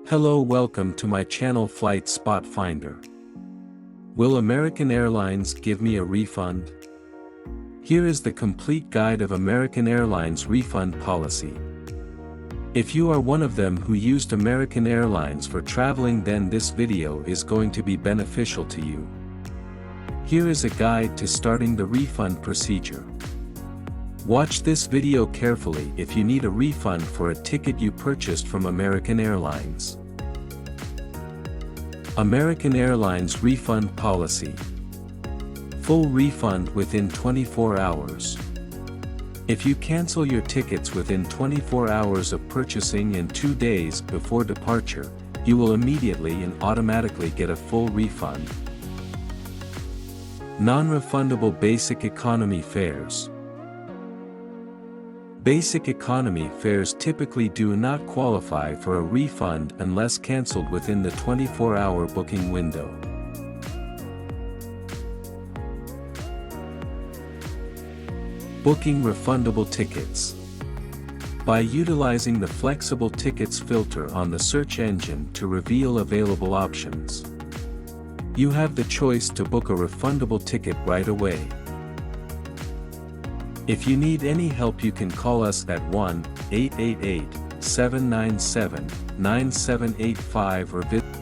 Hello, welcome to my channel Flight Spot Finder. Will American Airlines give me a refund? Here is the complete guide of American Airlines refund policy. If you are one of them who used American Airlines for traveling, then this video is going to be beneficial to you. Here is a guide to starting the refund procedure. Watch this video carefully if you need a refund for a ticket you purchased from American Airlines. American Airlines Refund Policy. Full refund within 24 hours. If you cancel your tickets within 24 hours of purchasing and 2 days before departure, you will immediately and automatically get a full refund. Non-refundable basic economy fares. Basic economy fares typically do not qualify for a refund unless cancelled within the 24-hour booking window. Booking refundable tickets. By utilizing the flexible tickets filter on the search engine to reveal available options, you have the choice to book a refundable ticket right away. If you need any help, you can call us at 1-888-797-9785 or visit